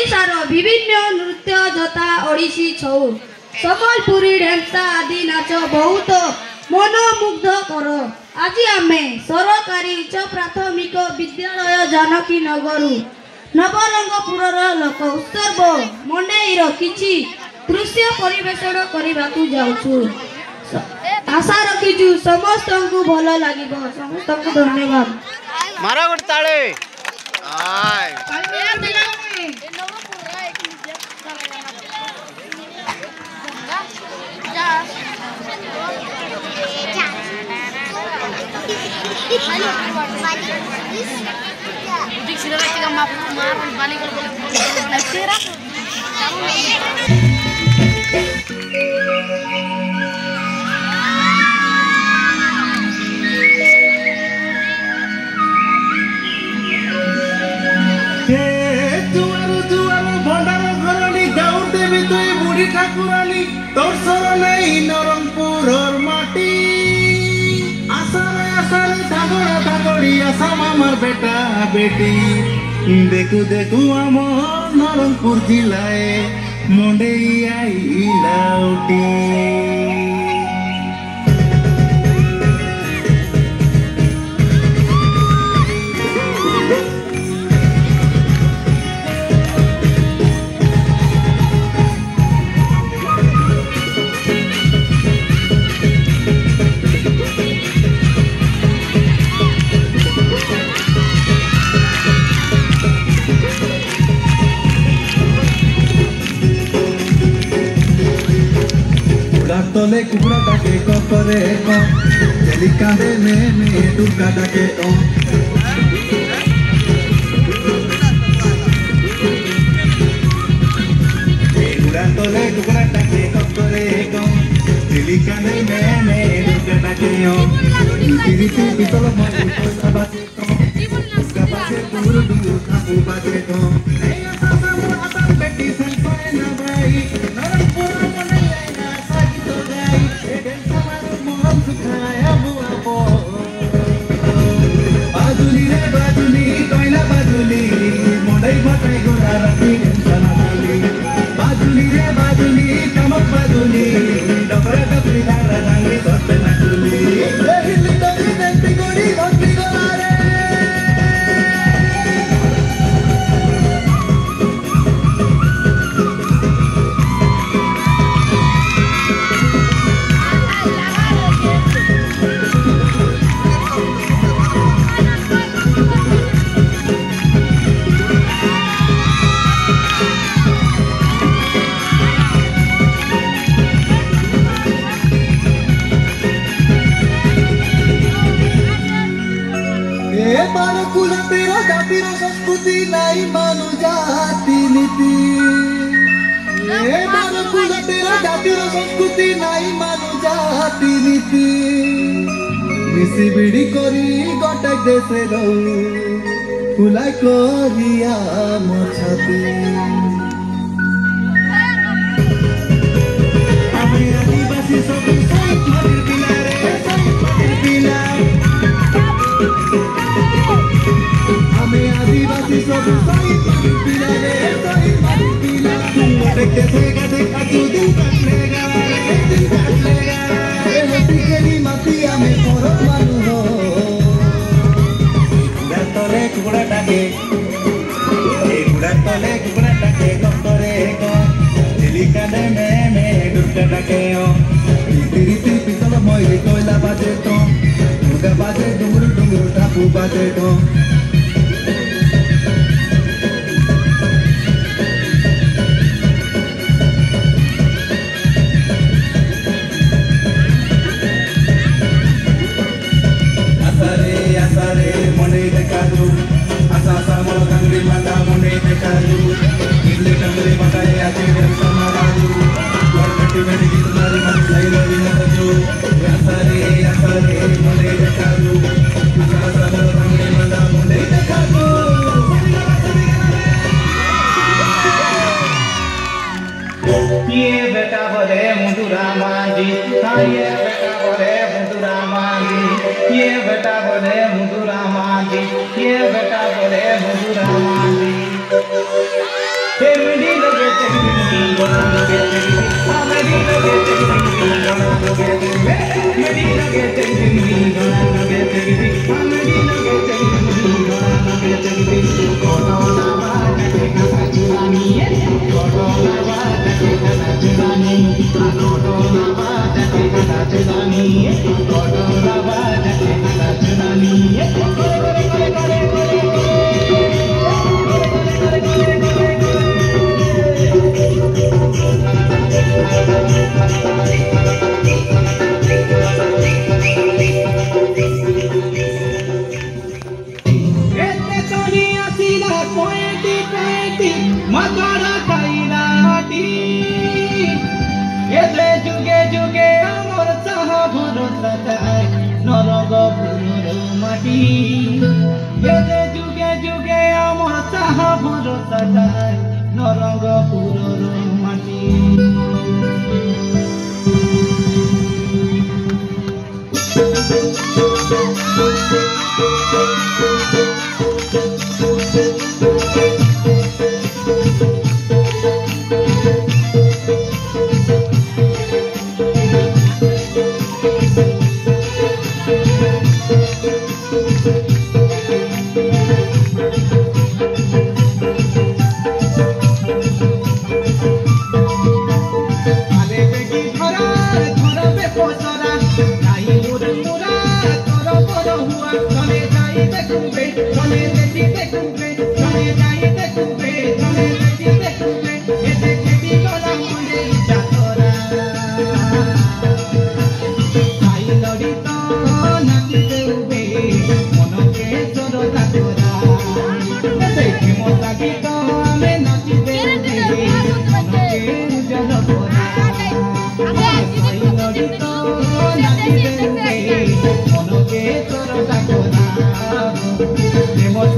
ओडिशार विभिन्न नृत्य जता ओडिसी छौ सम्बलपुरी ढेमसा आदि नाच बहुत मनमुग्धकर। आज आमे सरकारी उच्च प्राथमिक विद्यालय जानकी नगर नवरंगपुर लोक उत्सव मंडेईर किछि दृश्य परिवेषण करने जाऊँ। आशा रखीचु समस्त को भल लगे। समस्त को धन्यवाद। मारा गोटे ताले ठाकुरानी तोर सरनाई नरंगपुर माटी आसारे आसारे धागड़ा धागड़ी आसा मामार बेटा बेटी देखु देखु आम नरंगपुर जिलाए मंडेई आइला उठी। तले कुकुरा डाके करे चली कांदे में दुर्गा डाके तले कुकुरा डाके करे चली कांदे में दुर्गा डाके रीति बितल बाजे दूर दूर खापू बाजे बेटी संपाय ना भाई नरंगपुर बाजुली रे बाजुली कोयला बाजुली मोड़ई बटाई गोरा रखी सनाली बाजुली रे बाजुली चमक बाजुली डबरा डबरी धारा डांगी सोते नचुली हिली तोरी नंटी गोरी भक्ति गोरा रे संस्कृति नहीं मानु जाति नीति जातिर संस्कृति नहीं मानु जाति नीति मिसी बिड़ी करी गोटे देश फुला करिया मछाती आदिवासी सब पिला रे पिला आदिवासी सब पिला रे पिला देखा देखा तू दिन काटलेगा केली माफिया में परत मानु हो तले कुकुड़ा टाके करे चिलिकाने में दुर्गा टाके रीति पितल मयली कोयला बाजे तो दुर्गा बाजे डुंगुर डुंगुर ठाकू बाजे तो ये बेटा बोले मधुरा मांझी ये बेटा बोले मधुरा मांझी ये बेटा बोले मधुरा मांझी ये बेटा बोले मधुरा मांझी Hemos